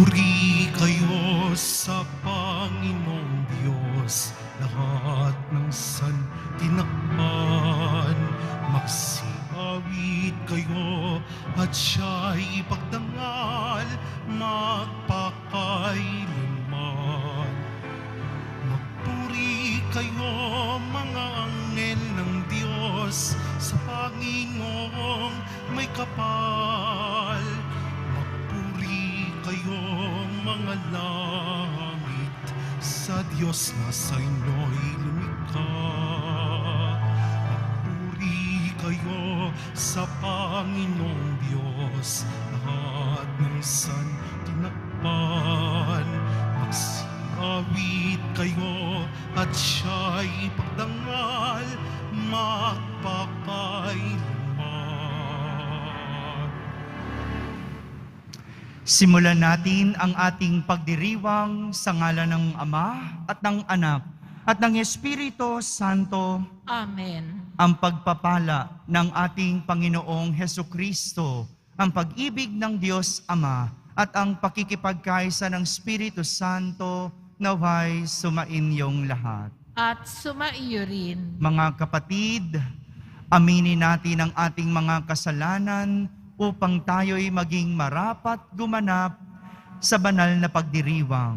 Puri kayo sa Panginoong Diyos, lahat ng santinakpan. Magsiawit kayo at siya'y ipagdangal magpakailanman. Magpuri kayo mga anghel ng Diyos sa Panginoong may kapal. Magpuri kayo mga langit sa Diyos na sa inyo'y lumikha. Magpuri kayo sa Panginoong Diyos, lahat ng santinakpan. Magsiawit kayo at siya'y ipagdangal magpakailanman. Simulan natin ang ating pagdiriwang sa ngalan ng Ama at ng Anak at ng Espiritu Santo. Amen. Ang pagpapala ng ating Panginoong Hesukristo, ang pag-ibig ng Diyos Ama at ang pakikipagkaisa ng Espiritu Santo naway sumainyong lahat. At sumaiyo rin. Mga kapatid, aminin natin ang ating mga kasalanan upang tayo'y maging marapat gumanap sa banal na pagdiriwang.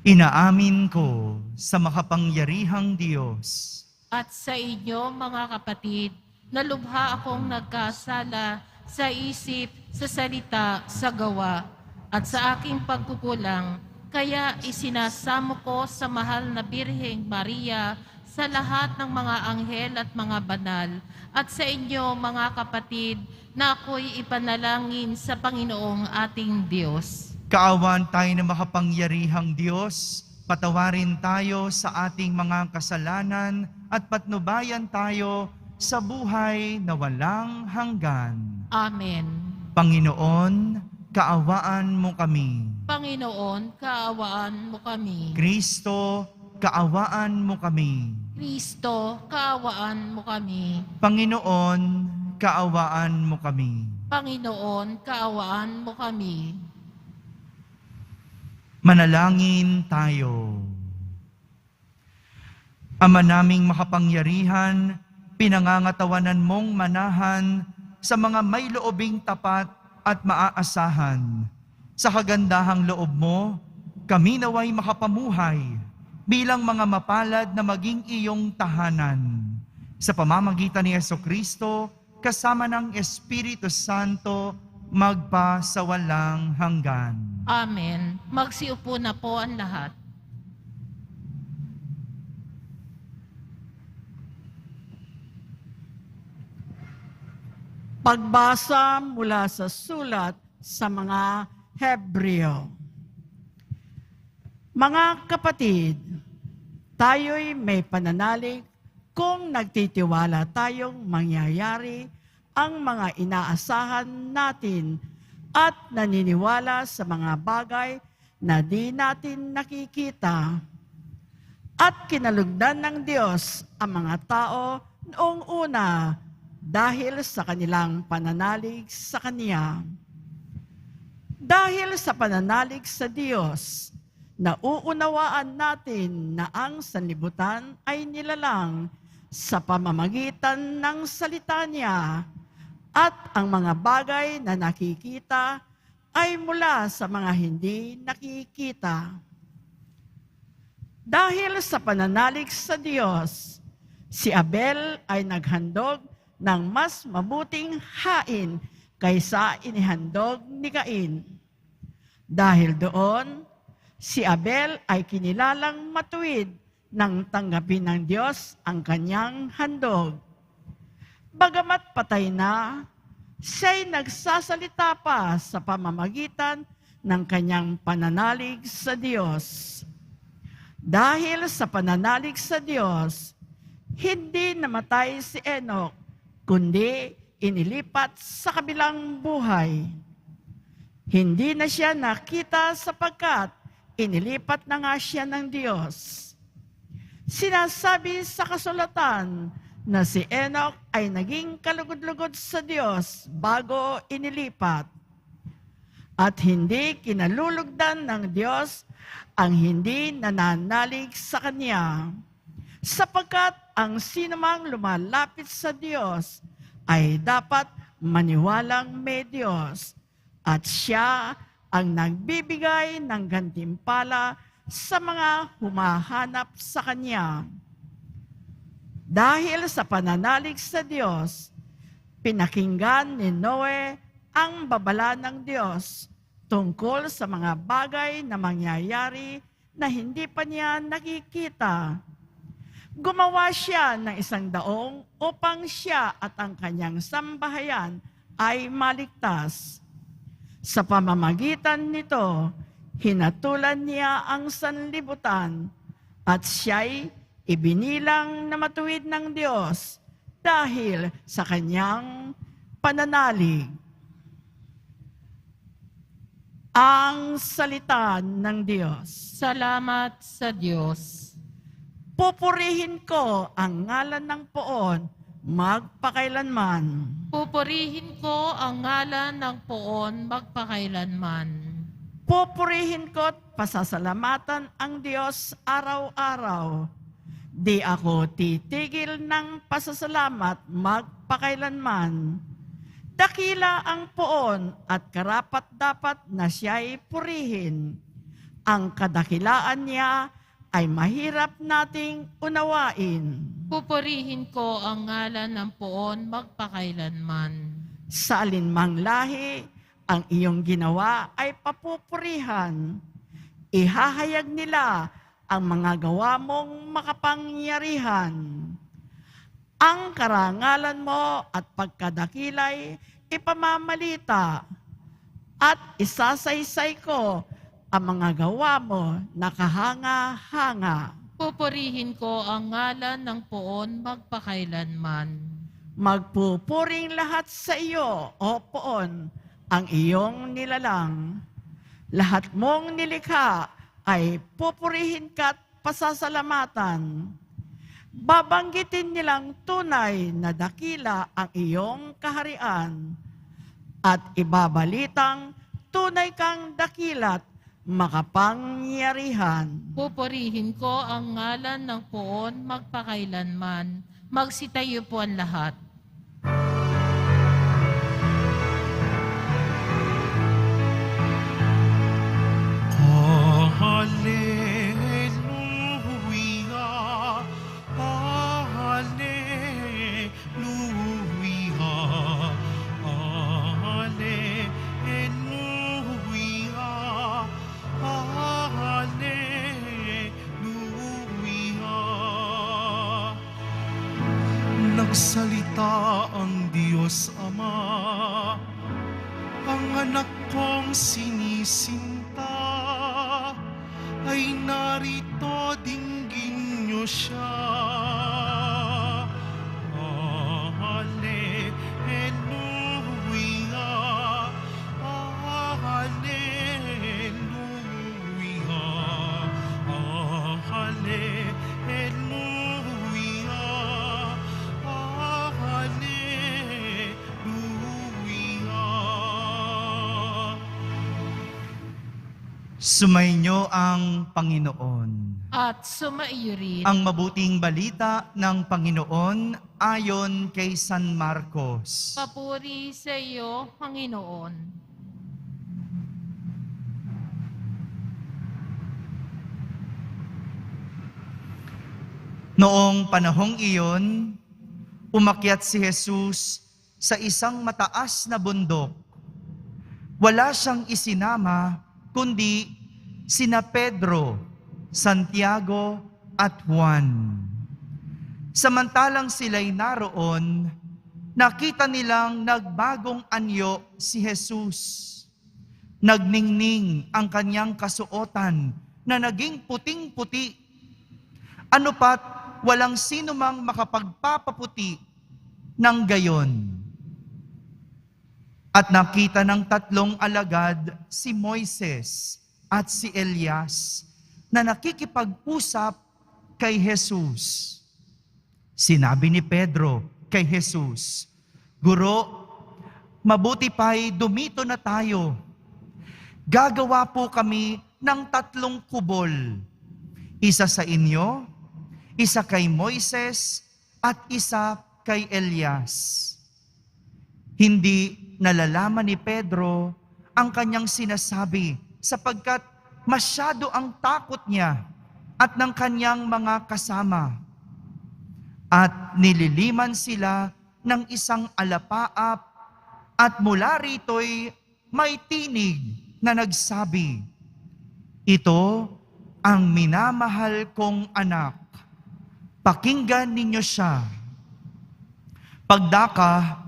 Inaamin ko sa makapangyarihang Diyos At sa inyo, mga kapatid, na lubha akong nagkasala sa isip, sa salita, sa gawa, at sa aking pagkukulang. Kaya isinasamo ko sa mahal na Birheng Maria, sa lahat ng mga anghel at mga banal, at sa inyo, mga kapatid, na ako'y ipanalangin sa Panginoong ating Diyos. Kaawan tayo ng makapangyarihang Diyos, patawarin tayo sa ating mga kasalanan at patnubayan tayo sa buhay na walang hanggan. Amen. Panginoon, kaawaan mo kami. Panginoon, kaawaan mo kami. Kristo, kaawaan mo kami. Kristo, kaawaan mo kami. Panginoon, kaawaan mo kami. Panginoon, kaawaan mo kami. Manalangin tayo. Ama naming makapangyarihan, pinangangatawanan mong manahan sa mga may loobing tapat at maaasahan. Sa kagandahang loob mo, kami naway makapamuhay bilang mga mapalad na maging iyong tahanan. Sa pamamagitan ni Jesucristo, kasama ng Espiritu Santo, magpa sa walang hanggan. Amen. Magsiupo na po ang lahat. Pagbasa mula sa sulat sa mga Hebreo. Mga kapatid, tayo'y may pananalig kung nagtitiwala tayong mangyayari ang mga inaasahan natin at naniniwala sa mga bagay na di natin nakikita. At kinalugdan ng Diyos ang mga tao noong una dahil sa kanilang pananalig sa Kanya. Dahil sa pananalig sa Diyos, nauunawaan natin na ang sanlibutan ay nilalang sa pamamagitan ng salita niya at ang mga bagay na nakikita ay mula sa mga hindi nakikita. Dahil sa pananalig sa Diyos, si Abel ay naghandog ng mas mabuting hain kaysa inihandog ni Cain. Dahil doon, si Abel ay kinilalang matuwid nang tanggapin ng Diyos ang kanyang handog. Bagamat patay na, siya'y nagsasalita pa sa pamamagitan ng kanyang pananalig sa Diyos. Dahil sa pananalig sa Diyos, hindi namatay si Enoch, kundi inilipat sa kabilang buhay. Hindi na siya nakita sapagkat inilipat na nga siya ng Diyos. Sinasabi sa kasulatan na si Enoch ay naging kalugod-lugod sa Diyos bago inilipat. At hindi kinalulugdan ng Diyos ang hindi nananalig sa Kanya. Sapagkat ang sinumang lumalapit sa Diyos ay dapat maniwalang may Diyos at Siya ang nagbibigay ng gantimpala sa mga humahanap sa Kanya. Dahil sa pananalig sa Diyos, pinakinggan ni Noe ang babala ng Diyos tungkol sa mga bagay na mangyayari na hindi pa niya nakikita. Gumawa siya ng isang daong upang siya at ang kanyang sambahayan ay maligtas. Sa pamamagitan nito, hinatulan niya ang sanlibutan at siya'y ibinilang na matuwid ng Diyos dahil sa kanyang pananalig. Ang salita ng Diyos. Salamat sa Diyos. Pupurihin ko ang ngalan ng Poon magpakailanman. Pupurihin ko ang ngalan ng Poon magpakailanman. Pupurihin ko at pasasalamatan ang Diyos araw-araw. Di ako titigil ng pasasalamat magpakailanman. Dakila ang Poon at karapat-dapat na siya'y purihin. Ang kadakilaan niya ay mahirap nating unawain. Pupurihin ko ang ngalan ng Poon magpakailanman. Sa alinmang lahi, ang iyong ginawa ay papupurihan. Ihahayag nila ang mga gawa mong makapangyarihan. Ang karangalan mo at pagkadakilay ipamamalita at isasaysay ko ang mga gawa mo na kahanga-hanga. Pupurihin ko ang ngalan ng Poon magpakailanman. Magpupuring lahat sa iyo, O Poon, ang iyong nilalang. Lahat mong nilikha ay pupurihin ka at pasasalamatan. Babanggitin nilang tunay na dakila ang iyong kaharian at ibabalitang tunay kang dakilat makapangyarihan. Pupurihin ko ang ngalan ng Poon magpakailanman. Magsitayo po ang lahat. Hallelujah, Hallelujah, Hallelujah, Hallelujah. Nagsalita ang Diyos Ama, ang anak kong sinisinta ay narito, dinggin niyo siya. Hallelujah, Hallelujah, Hallelujah, Hallelujah. Sumainyo ang Panginoon. At sumaiyo rin. Ang mabuting balita ng Panginoon ayon kay San Marcos. Papuri sa iyo, Panginoon. Noong panahong iyon, umakyat si Jesus sa isang mataas na bundok. Wala siyang isinama kundi sina Pedro, Santiago at Juan. Samantalang sila'y naroon, nakita nilang nagbagong anyo si Jesus. Nagningning ang kanyang kasuotan na naging puting-puti. Ano pat walang sino mang makapagpapaputi ng gayon. At nakita ng tatlong alagad si Moises at si Elias na nakikipag-usap kay Jesus. Sinabi ni Pedro kay Jesus, "Guro, mabuti pa'y dumito na tayo. Gagawa po kami ng 3 kubol. Isa sa inyo, isa kay Moises, at isa kay Elias." Hindi nalalaman ni Pedro ang kanyang sinasabi sapagkat masyado ang takot niya at ng kanyang mga kasama. At nililiman sila ng isang alapaap at mula rito'y may tinig na nagsabi, "Ito ang minamahal kong anak. Pakinggan ninyo siya." Pagdaka,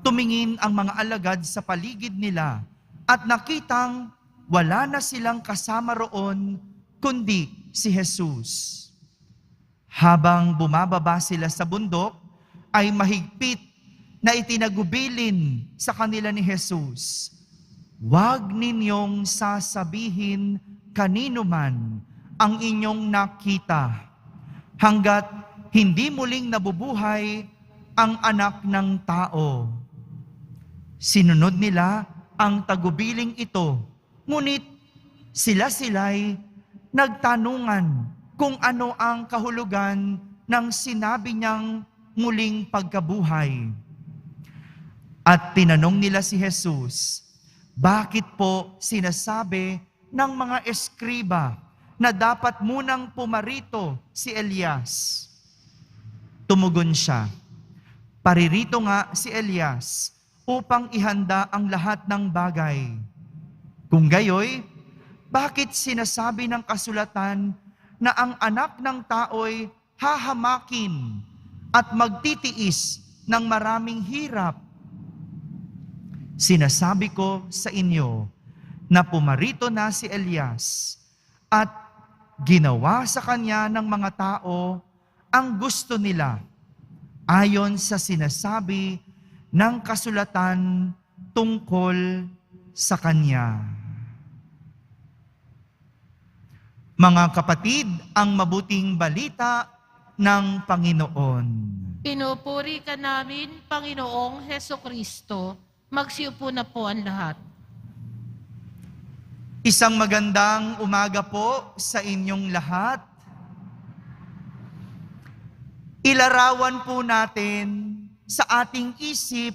tumingin ang mga alagad sa paligid nila at nakitang wala na silang kasama roon kundi si Jesus. Habang bumababa sila sa bundok, ay mahigpit na itinagubilin sa kanila ni Jesus, "Huwag ninyong sasabihin kanino man ang inyong nakita, hanggat hindi muling nabubuhay ang anak ng tao." Sinunod nila ang tagubiling ito, ngunit sila-sila'y nagtanungan kung ano ang kahulugan ng sinabi niyang muling pagkabuhay. At tinanong nila si Jesus, bakit po sinasabi ng mga eskriba na dapat munang pumarito si Elias? Tumugon siya, "Paririto nga si Elias upang ihanda ang lahat ng bagay. Kung gayoy, bakit sinasabi ng kasulatan na ang anak ng tao'y hahamakin at magtitiis ng maraming hirap? Sinasabi ko sa inyo na pumarito na si Elias at ginawa sa kanya ng mga tao ang gusto nila, ayon sa sinasabi ng kasulatan tungkol sa kanya." Mga kapatid, ang mabuting balita ng Panginoon. Pinupuri ka namin, Panginoong Hesukristo. Magsiupo na po ang lahat. Isang magandang umaga po sa inyong lahat. Ilarawan po natin sa ating isip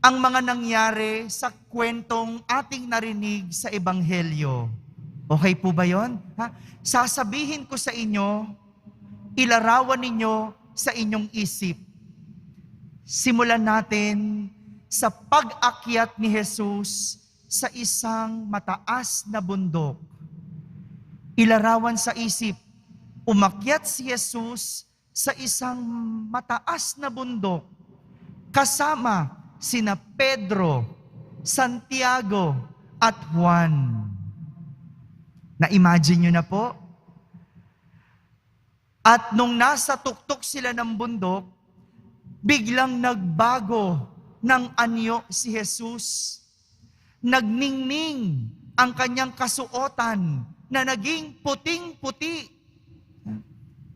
ang mga nangyari sa kwentong ating narinig sa Ebanghelyo. Okay po ba yon? Sasabihin ko sa inyo, ilarawan ninyo sa inyong isip. Simulan natin sa pag-akyat ni Jesus sa isang mataas na bundok. Ilarawan sa isip, umakyat si Jesus sa isang mataas na bundok kasama sina Pedro, Santiago at Juan. Na-imagine nyo na po? At nung nasa tuktok sila ng bundok, biglang nagbago ng anyo si Jesus. Nagningning ang kanyang kasuotan na naging puting-puti.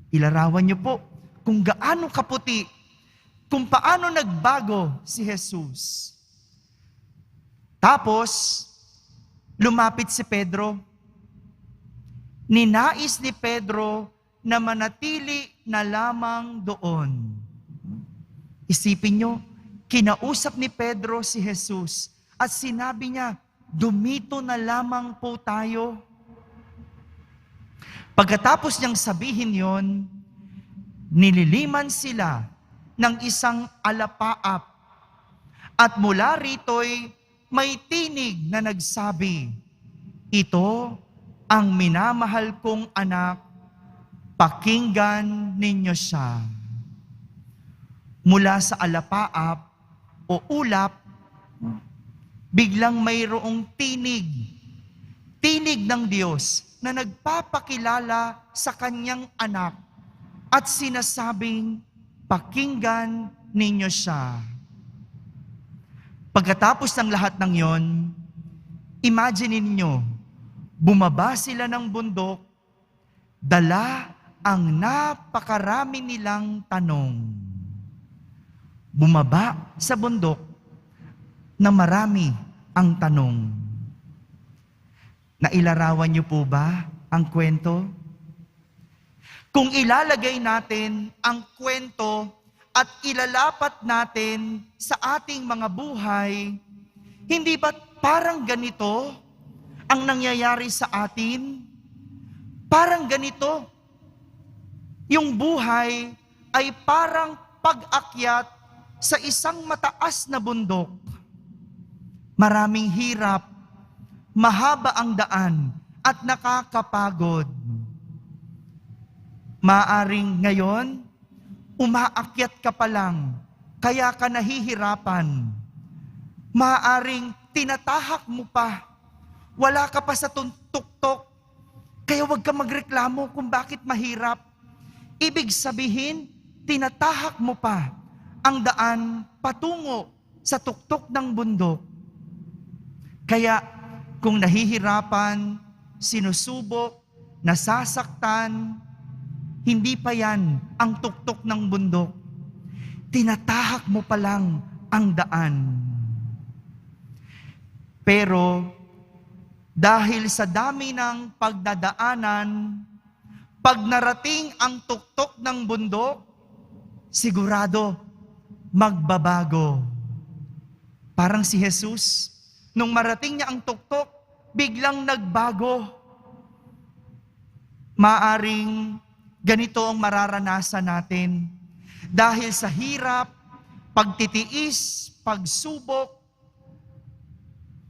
Ilarawan nyo po kung gaano kaputi, kung paano nagbago si Jesus. Tapos, lumapit si Pedro. Ninais ni Pedro na manatili na lamang doon. Isipin nyo, kinausap ni Pedro si Jesus at sinabi niya, "Dumito na lamang po tayo." Pagkatapos niyang sabihin yon, nililiman sila ng isang alapaap at mula rito'y may tinig na nagsabi, "Ito ang minamahal kong anak, pakinggan ninyo siya." Mula sa alapaap o ulap, biglang mayroong tinig ng Diyos na nagpapakilala sa kanyang anak at sinasabing, "Pakinggan ninyo siya." Pagkatapos ng lahat ng yon, imagine ninyo, bumaba sila ng bundok, dala ang napakarami nilang tanong. Bumaba sa bundok na marami ang tanong. Nailarawan niyo po ba ang kwento? Kung ilalagay natin ang kwento at ilalapat natin sa ating mga buhay, hindi ba parang ganito ang nangyayari sa atin? Parang ganito. Yung buhay ay parang pag-akyat sa isang mataas na bundok. Maraming hirap, mahaba ang daan at nakakapagod. Maaring ngayon, umaakyat ka pa lang, kaya ka nahihirapan. Maaring tinatahak mo pa, wala ka pa sa tuktok, kaya huwag ka magreklamo kung bakit mahirap. Ibig sabihin, tinatahak mo pa ang daan patungo sa tuktok ng bundok. Kaya kung nahihirapan, sinusubok, nasasaktan, hindi pa yan ang tuktok ng bundok. Tinatahak mo pa lang ang daan. Pero dahil sa dami ng pagdadaanan, pag narating ang tuktok ng bundok, sigurado magbabago. Parang si Jesus, nung marating niya ang tuktok, biglang nagbago. Maaring ganito ang mararanasan natin. Dahil sa hirap, pagtitiis, pagsubok,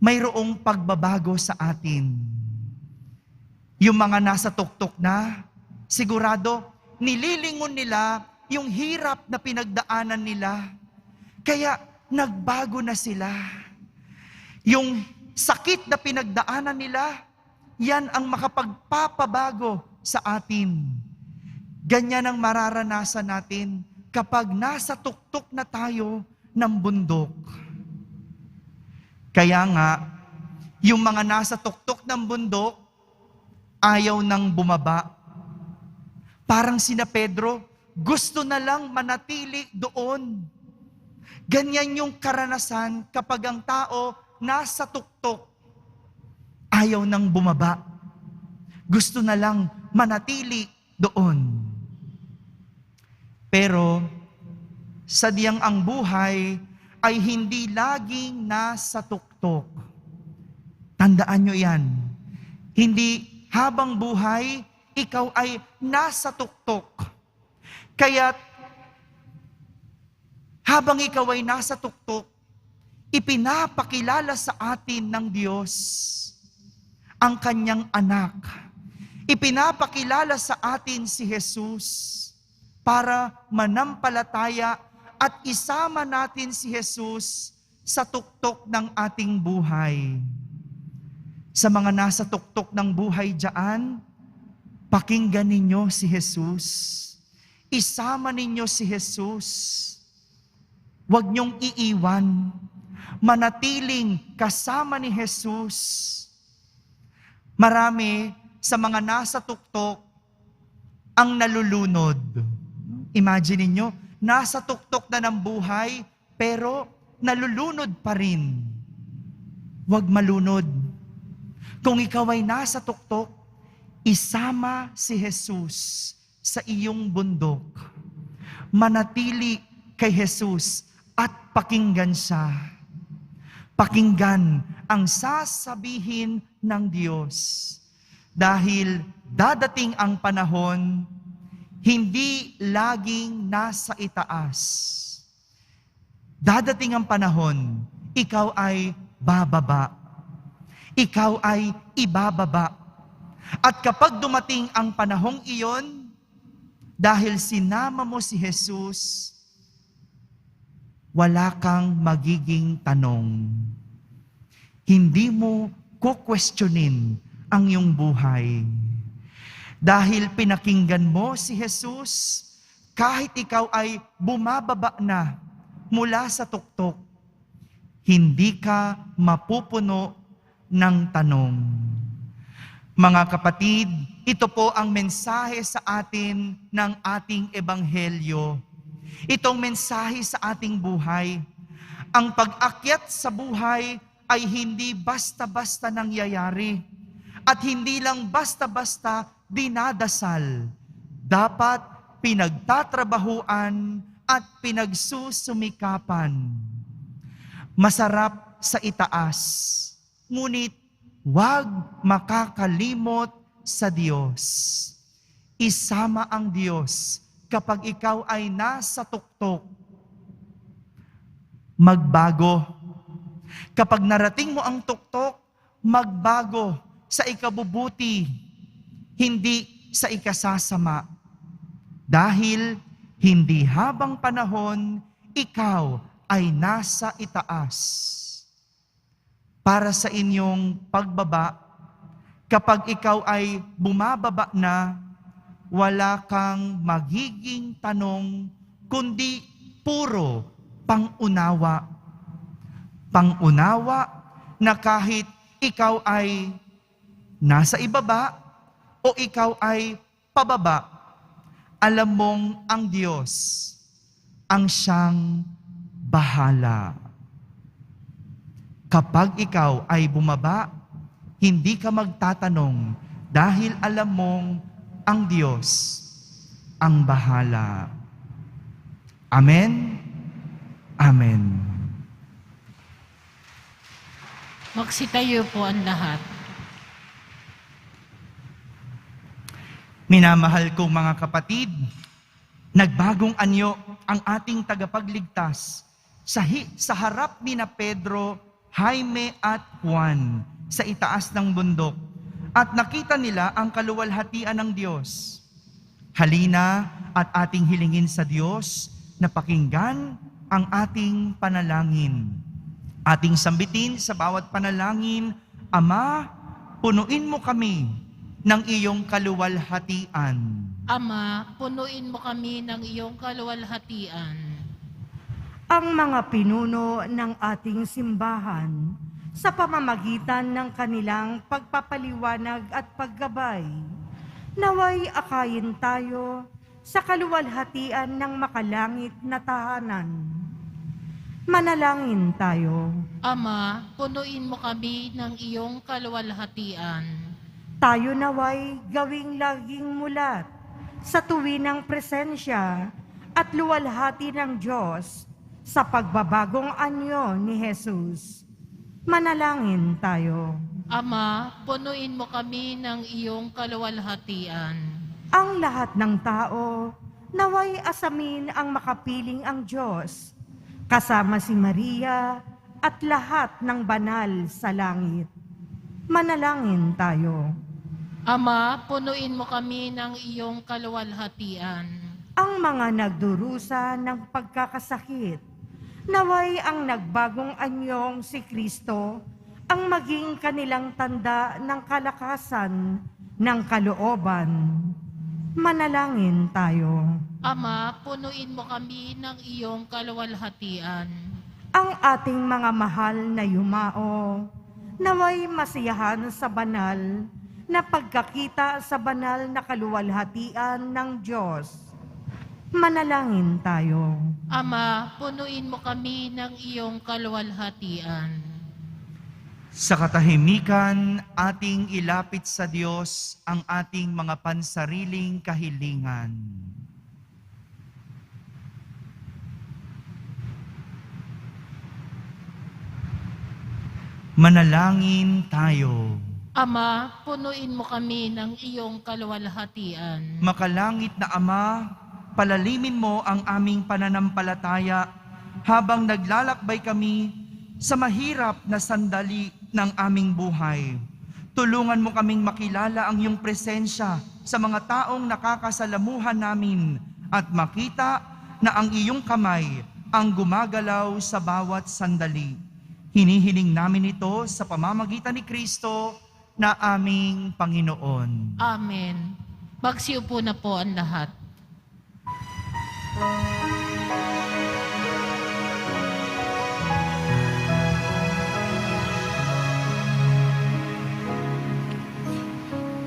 mayroong pagbabago sa atin. Yung mga nasa tuktok na, sigurado, nililingon nila yung hirap na pinagdaanan nila. Kaya nagbago na sila. Yung sakit na pinagdaanan nila, yan ang makapagpapabago sa atin. Ganyan ang mararanasan natin kapag nasa tuktok na tayo ng bundok. Kaya nga, yung mga nasa tuktok ng bundok, ayaw nang bumaba. Parang sina Pedro, gusto na lang manatili doon. Ganyan yung karanasan kapag ang tao nasa tuktok, ayaw nang bumaba. Gusto na lang manatili doon. Pero, sadyang ang buhay ay hindi laging nasa tuktok. Tandaan nyo yan. Hindi habang buhay, ikaw ay nasa tuktok. Kaya, habang ikaw ay nasa tuktok, ipinapakilala sa atin ng Diyos ang kanyang anak. Ipinapakilala sa atin si Jesus para manampalataya at isama natin si Jesus sa tuktok ng ating buhay. Sa mga nasa tuktok ng buhay dyan, pakinggan ninyo si Jesus. Isama ninyo si Jesus. Huwag niyong iiwan. Manatiling kasama ni Jesus. Marami sa mga nasa tuktok ang nalulunod. Imagine niyo, nasa tuktok na ng buhay, pero nalulunod pa rin. Huwag malunod. Kung ikaw ay nasa tuktok, isama si Jesus sa iyong bundok. Manatili kay Jesus at pakinggan siya. Pakinggan ang sasabihin ng Diyos. Dahil dadating ang panahon, hindi laging nasa itaas. Dadating ang panahon, ikaw ay bababa. Ikaw ay ibababa. At kapag dumating ang panahong iyon, dahil sinama mo si Jesus, wala kang magiging tanong. Hindi mo kukwestiyonin ang iyong buhay. Dahil pinakinggan mo si Jesus, kahit ikaw ay bumababa na mula sa tuktok, hindi ka mapupuno ng tanong. Mga kapatid, ito po ang mensahe sa atin ng ating ebanghelyo. Itong mensahe sa ating buhay. Ang pag-akyat sa buhay ay hindi basta-basta nangyayari at hindi lang basta-basta dinadasal. Dapat pinagtatrabahuan at pinagsusumikapan. Masarap sa itaas, ngunit huwag makakalimot sa Diyos. Isama ang Diyos kapag ikaw ay nasa tuktok. Magbago. Kapag narating mo ang tuktok, magbago sa ikabubuti, hindi sa ikasasama. Dahil hindi habang panahon, ikaw ay nasa itaas. Para sa inyong pagbaba, kapag ikaw ay bumababa na, wala kang magiging tanong, kundi puro pangunawa. Pangunawa na kahit ikaw ay nasa ibaba o ikaw ay pababa, alam mong ang Diyos ang siyang bahala. Kapag ikaw ay bumaba, hindi ka magtatanong dahil alam mong ang Diyos ang bahala. Amen? Amen. Magsitayo po ang lahat. Minamahal kong mga kapatid, nagbagong anyo ang ating tagapagligtas sa harap ni na Pedro, Jaime at Juan sa itaas ng bundok at nakita nila ang kaluwalhatian ng Diyos. Halina at ating hilingin sa Diyos na pakinggan ang ating panalangin. Ating sambitin sa bawat panalangin, Ama, punuin mo kami ng iyong kaluwalhatian. Ama, punuin mo kami ng iyong kaluwalhatian. Ang mga pinuno ng ating simbahan sa pamamagitan ng kanilang pagpapaliwanag at paggabay, naway akayin tayo sa kaluwalhatian ng makalangit na tahanan. Manalangin tayo. Ama, punuin mo kami ng iyong kaluwalhatian. Tayo naway gawing laging mulat sa tuwinang presensya at luwalhati ng Diyos sa pagbabagong anyo ni Jesus. Manalangin tayo. Ama, punuin mo kami ng iyong kaluwalhatian. Ang lahat ng tao naway asamin ang makapiling ang Diyos, kasama si Maria at lahat ng banal sa langit. Manalangin tayo. Ama, punuin mo kami ng iyong kaluwalhatian. Ang mga nagdurusa ng pagkakasakit, naway ang nagbagong anyong si Kristo ang maging kanilang tanda ng kalakasan ng kalooban. Manalangin tayo. Ama, punuin mo kami ng iyong kaluwalhatian. Ang ating mga mahal na yumao, naway masiyahan sa banal na pagkakita sa banal na kaluwalhatian ng Diyos. Manalangin tayo. Ama, punuin mo kami ng iyong kaluwalhatian. Sa katahimikan, ating ilapit sa Diyos ang ating mga pansariling kahilingan. Manalangin tayo. Ama, punuin mo kami ng iyong kaluwalhatian. Makalangit na Ama, palalimin mo ang aming pananampalataya habang naglalakbay kami sa mahirap na sandali ng aming buhay. Tulungan mo kaming makilala ang iyong presensya sa mga taong nakakasalamuhan namin at makita na ang iyong kamay ang gumagalaw sa bawat sandali. Hinihiling namin ito sa pamamagitan ni Kristo na aming Panginoon. Amen. Magsiupo na po ang lahat.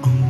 Ang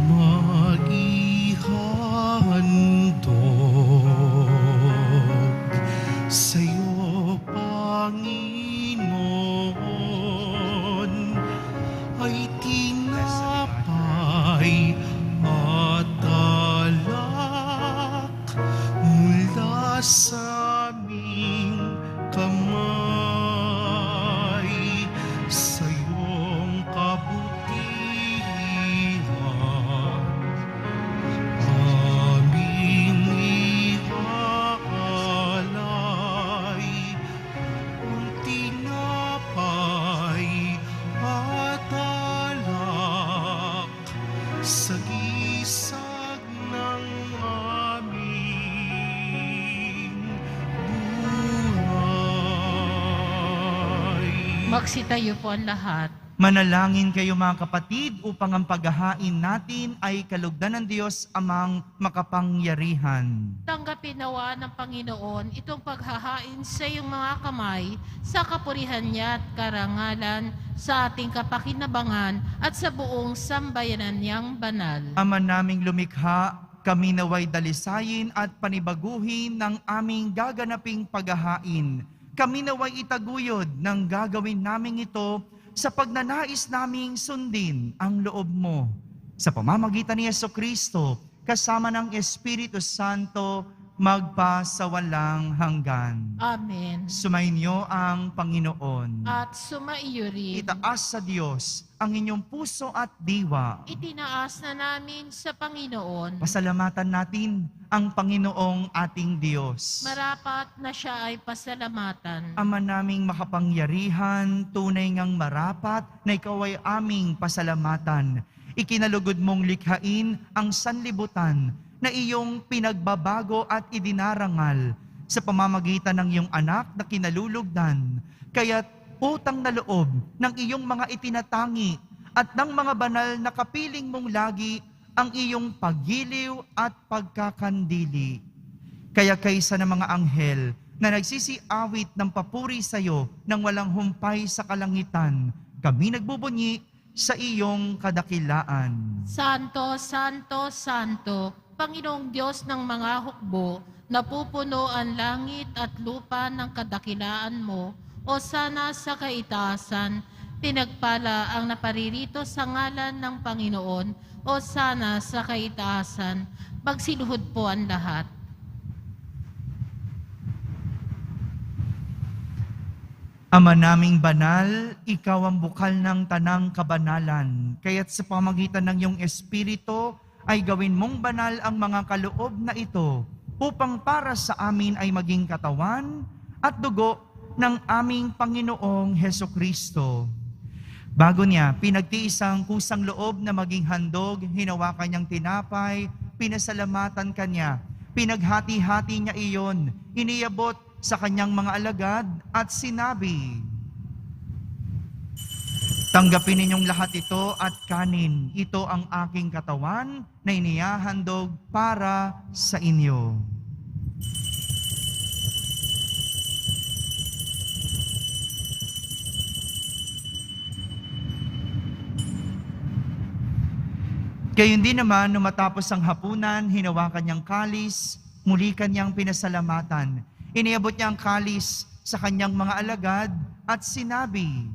Magsitayo po ang lahat. Manalangin kayo mga kapatid upang ang paghahain natin ay kalugdan ng Diyos amang makapangyarihan. Tanggapin nawa ng Panginoon itong paghahain sa iyong mga kamay sa kapurihan niya at karangalan sa ating kapakinabangan at sa buong sambayanan niyang banal. Ama naming lumikha, kami naway dalisayin at panibaguhin ng aming gaganaping paghahain. Kami naway itaguyod ng gagawin naming ito sa pagnanais naming sundin ang loob mo. Sa pamamagitan ni Jesucristo, kasama ng Espiritu Santo, magpasawalang hanggan. Amen. Sumainyo ang Panginoon. At sumaiyo rin. Itaas sa Diyos ang inyong puso at diwa. Itinaas na namin sa Panginoon. Pasalamatan natin ang Panginoong ating Diyos. Marapat na siya ay pasalamatan. Ama naming makapangyarihan, tunay ngang marapat na ikaw ay aming pasalamatan. Ikinalugod mong likhain ang sanlibutan na iyong pinagbabago at idinarangal sa pamamagitan ng iyong anak na kinalulugdan. Kaya't utang na loob ng iyong mga itinatangi at ng mga banal na kapiling mong lagi ang iyong paggiliw at pagkakandili. Kaya kaysa ng mga anghel na nagsisiawit ng papuri sa iyo nang walang humpay sa kalangitan, kami nagbubunyi sa iyong kadakilaan. Santo, Santo, Santo, Panginoong Diyos ng mga hukbo, napupuno ang langit at lupa ng kadakilaan mo, o sana sa kaitaasan, pinagpala ang naparirito sa ngalan ng Panginoon, o sana sa kaitaasan, magsiluhod po ang lahat. Ama naming banal, ikaw ang bukal ng tanang kabanalan, kaya't sa pamagitan ng iyong Espiritu, ay gawin mong banal ang mga kaloob na ito upang para sa amin ay maging katawan at dugo ng aming Panginoong Hesukristo. Bago niya, pinagtiis ang kusang loob na maging handog, hinawakan niyang tinapay, pinasalamatan kanya, pinaghati-hati niya iyon, iniabot sa kanyang mga alagad at sinabi, "Tanggapin ninyong lahat ito at kanin. Ito ang aking katawan na inihahandog para sa inyo." Gayon din naman, nung matapos ang hapunan, hinawakan niyang kalis, muli kanyang pinasalamatan. Iniabot niya ang kalis sa kanyang mga alagad at sinabi,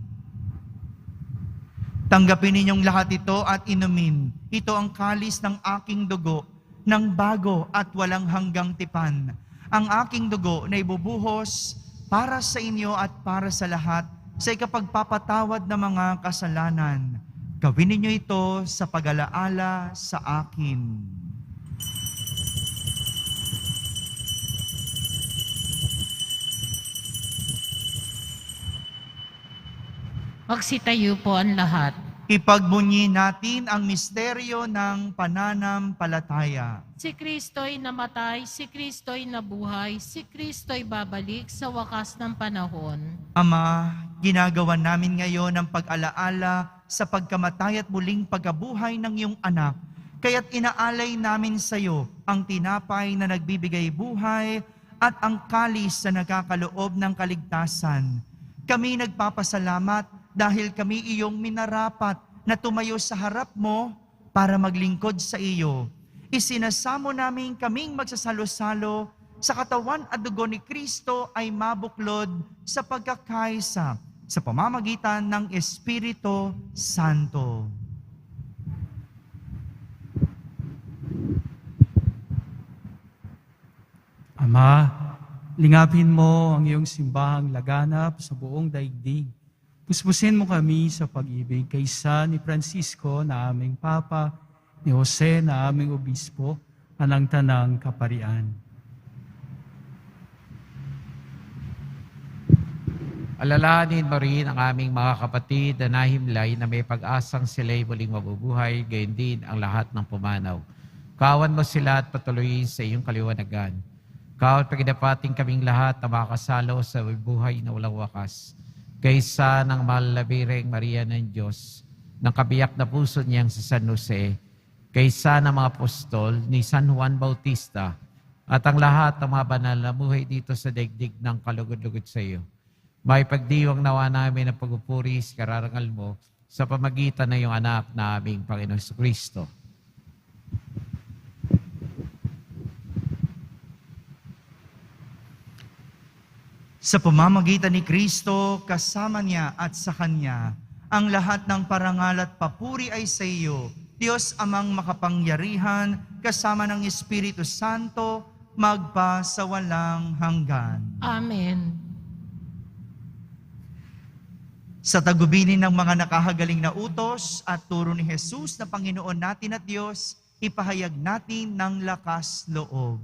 "Tanggapin ninyong lahat ito at inumin. Ito ang kalis ng aking dugo, ng bago at walang hanggang tipan. Ang aking dugo na ibubuhos para sa inyo at para sa lahat sa ikapagpapatawad ng mga kasalanan. Gawin ninyo ito sa pag-alaala sa akin." Magsitayo po ang lahat. Ipagbunyi natin ang misteryo ng pananampalataya. Si Kristo'y namatay, si Kristo'y nabuhay, si Kristo'y babalik sa wakas ng panahon. Ama, ginagawa namin ngayon ang pag-alaala sa pagkamatay at muling pagkabuhay ng iyong anak. Kaya't inaalay namin sa iyo ang tinapay na nagbibigay buhay at ang kalis na nagkakaloob ng kaligtasan. Kami nagpapasalamat dahil kami iyong minarapat na tumayo sa harap mo para maglingkod sa iyo. Isinasamo namin kaming magsasalo-salo sa katawan at dugo ni Kristo ay mabuklod sa pagkakaisa sa pamamagitan ng Espiritu Santo. Ama, lingapin mo ang iyong simbahang laganap sa buong daigdig. Puspusin mo kami sa pag-ibig kaysa ni Francisco na aming Papa, ni Jose na aming Obispo, anang tanang kaparian. Alalahanin mo rin ang aming mga kapatid na nahimlay na may pag-asang sila'y muling mabubuhay, gayon din ang lahat ng pumanaw. Kawan mo sila at patuloy sa iyong kaliwanagan. Kawan pagdapating kaming lahat na makasalo sa buhay na walang wakas. kaysa ng mahal na Birheng Maria ng Diyos, ng kabiyak na puso niyang si San Jose, kaysa ng mga apostol ni San Juan Bautista, at ang lahat ng mga banal na buhay dito sa daigdig ng kalugod-lugod sa iyo. May pagdiwang nawa namin ang pagpupuri sa kararangal mo sa pamagitan ng iyong anak na aming Panginoon Kristo. Sa pamamagitan ni Kristo, kasama niya at sa Kanya, ang lahat ng parangal at papuri ay sa iyo, Diyos amang makapangyarihan, kasama ng Espiritu Santo, magpa sa walang hanggan. Amen. Sa tagubilin ng mga nakahagaling na utos at turo ni Jesus na Panginoon natin at Diyos, ipahayag natin ng lakas loob.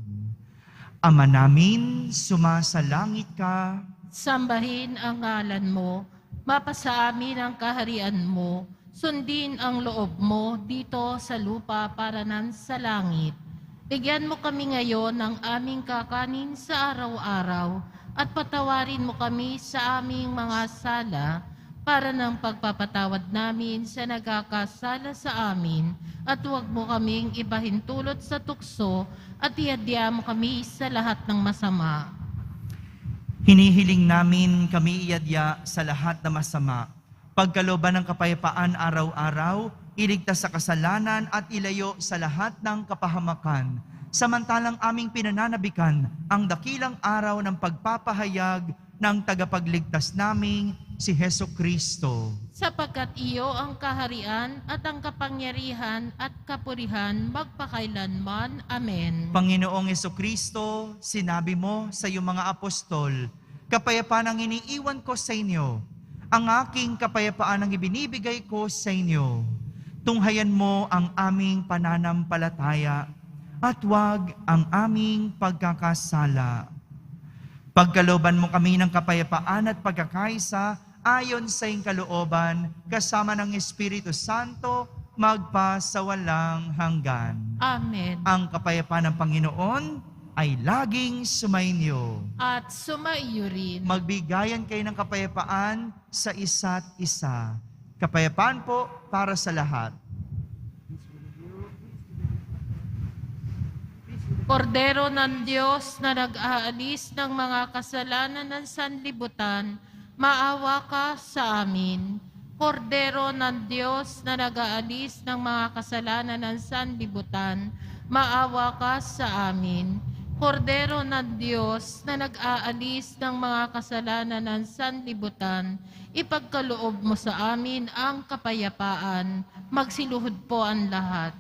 Ama namin, sumasalangit ka. Sambahin ang ngalan mo, mapasa amin ang kaharian mo, sundin ang loob mo dito sa lupa para nan sa langit. Bigyan mo kami ngayon ng aming kakanin sa araw-araw at patawarin mo kami sa aming mga sala para ng pagpapatawad namin sa nagkakasala sa amin at huwag mo kaming ibahintulot sa tukso at iadya mo kami sa lahat ng masama. Hinihiling namin kami iadya sa lahat na masama. Pagkalooban ng kapayapaan araw-araw, iligtas sa kasalanan at ilayo sa lahat ng kapahamakan. Samantalang aming pinananabikan ang dakilang araw ng pagpapahayag ng tagapagligtas naming si Heso Kristo. Sapagkat iyo ang kaharian at ang kapangyarihan at kapurihan magpakailanman. Amen. Panginoong Heso Kristo, sinabi mo sa iyong mga apostol, kapayapaan ang iniiwan ko sa inyo, ang aking kapayapaan ang ibinibigay ko sa inyo. Tunghayan mo ang aming pananampalataya at huwag ang aming pagkakasala. Pagkalooban mo kami ng kapayapaan at pagkakaisa ayon sa iyong kalooban, kasama ng Espiritu Santo, magpa sa walang hanggan. Amen. Ang kapayapaan ng Panginoon ay laging sumainyo. At sumaiyo rin. Magbigayan kayo ng kapayapaan sa isa't isa. Kapayapaan po para sa lahat. Kordero ng Diyos na nag-aalis ng mga kasalanan ng sanlibutan, maawa ka sa amin. Kordero ng Diyos na nag-aalis ng mga kasalanan ng sanlibutan, maawa ka sa amin. Kordero ng Diyos na nag-aalis ng mga kasalanan ng sanlibutan, ipagkaloob mo sa amin ang kapayapaan. Magsiluhod po ang lahat.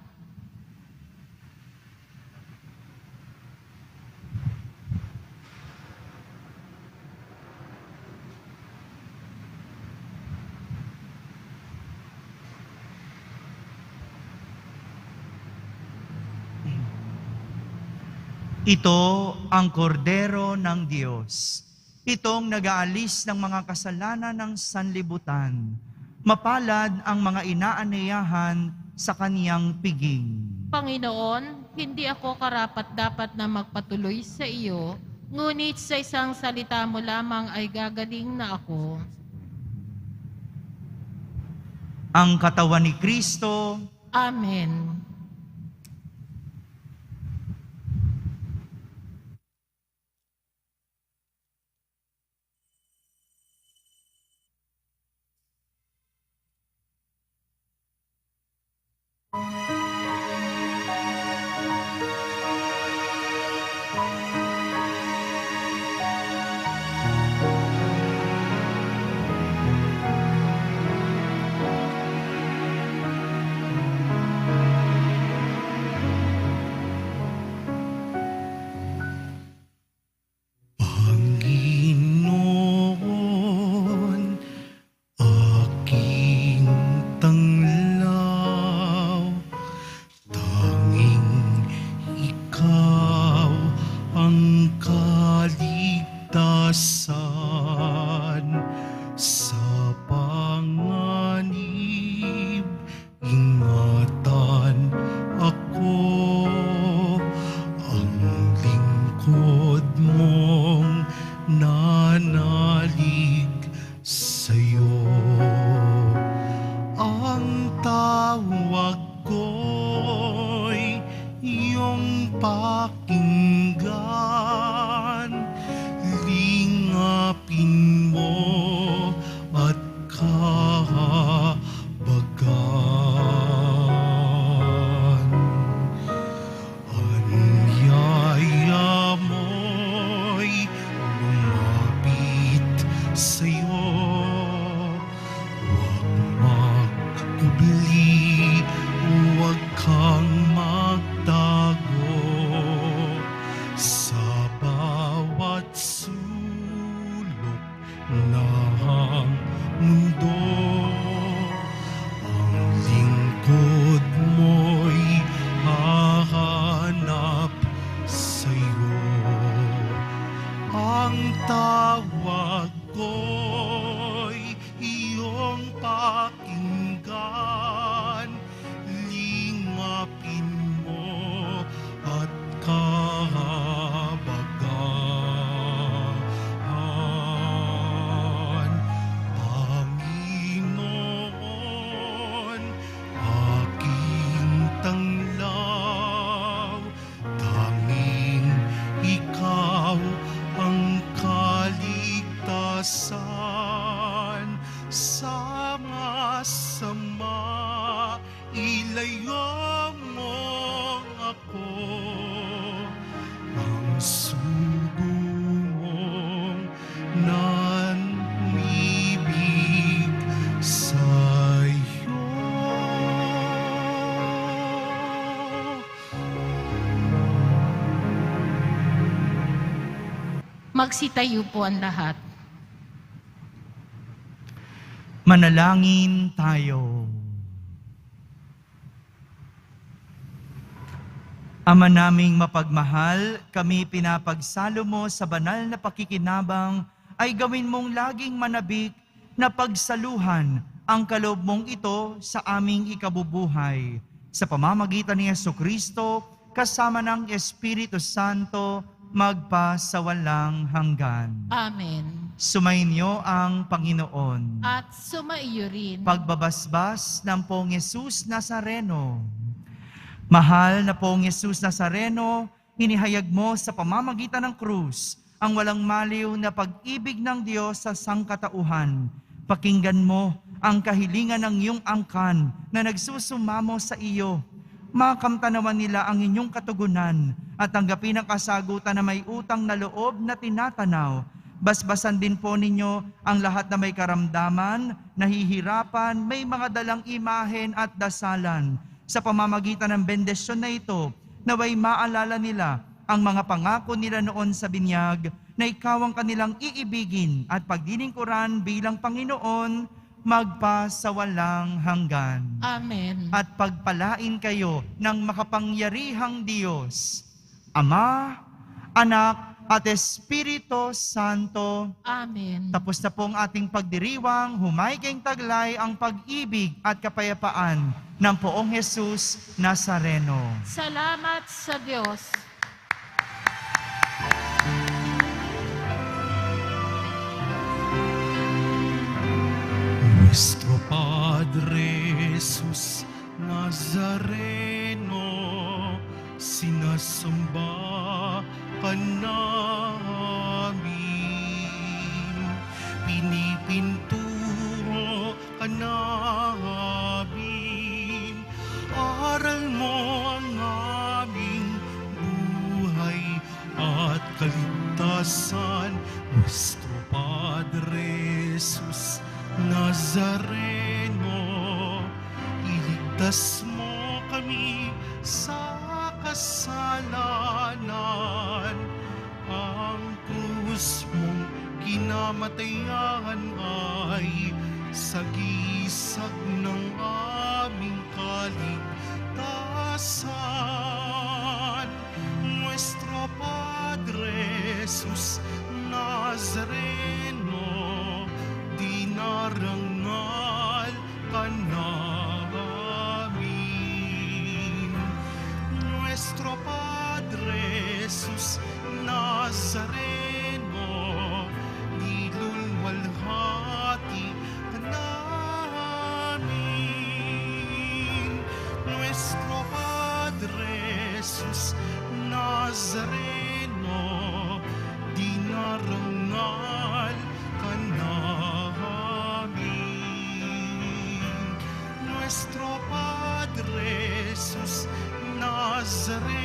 Ito ang kordero ng Diyos. Itong nag-aalis ng mga kasalanan ng sanlibutan. Mapalad ang mga inaanayahan sa kaniyang piging. Panginoon, hindi ako karapat-dapat na magpatuloy sa iyo, ngunit sa isang salita mo lamang ay gagaling na ako. Ang katawan ni Kristo. Amen. Panginoon, aking tanglaw, sama, ilayo mo ako. Ang sugo mong nanibig sa'yo. Magsitayo po ang lahat. Manalangin tayo. Ama naming mapagmahal, kami pinapagsalo mo sa banal na pakikinabang ay gawin mong laging manabik na pagsaluhan ang kaloob mong ito sa aming ikabubuhay. Sa pamamagitan ni Jesucristo, kasama ng Espiritu Santo, magpasawalang hanggan. Amen. Sumainyo ang Panginoon. At sumaiyo rin. Pagbabasbas ng Poong Yesus Nazareno. Mahal na Poong Yesus Nazareno, inihayag mo sa pamamagitan ng krus ang walang maliw na pag-ibig ng Diyos sa sangkatauhan. Pakinggan mo ang kahilingan ng iyong angkan na nagsusumamo sa iyo. Makamtanawan nila ang inyong katugunan at tanggapin ang kasagutan na may utang na loob na tinatanaw. Basbasan din po ninyo ang lahat na may karamdaman, nahihirapan, may mga dalang imahen at dasalan. Sa pamamagitan ng bendisyon na ito, naway maalala nila ang mga pangako nila noon sa binyag na ikaw ang kanilang iibigin at pagdilingkuran bilang Panginoon magpasawalang hanggan. Amen. At pagpalain kayo ng makapangyarihang Diyos, Ama, Anak, at Espiritu Santo. Amen. Tapos na pong ating pagdiriwang, humayging taglay ang pag-ibig at kapayapaan ng Poong Jesus Nazareno. Salamat sa Diyos. Nuestro Padre Jesus Nazareno, sinasamba ka namin, pinipinturo ka namin, aral mo ang aming buhay at kaligtasan. Nuestro Padre Jesus Nazareno, iligtas mo kami sa kasalanan. Ang krus mong kinamatayan ay sagisag ng aming kaligtasan. Nuestro Padre Jesus Nazareno, dinarangal ka namin. Nuestro Padre Jesus Nazareno, nilulwalhati ka namin. Nuestro Padre Jesus Nazareno, dinarangal ka namin. Nuestro Padre Jesus Nazareno,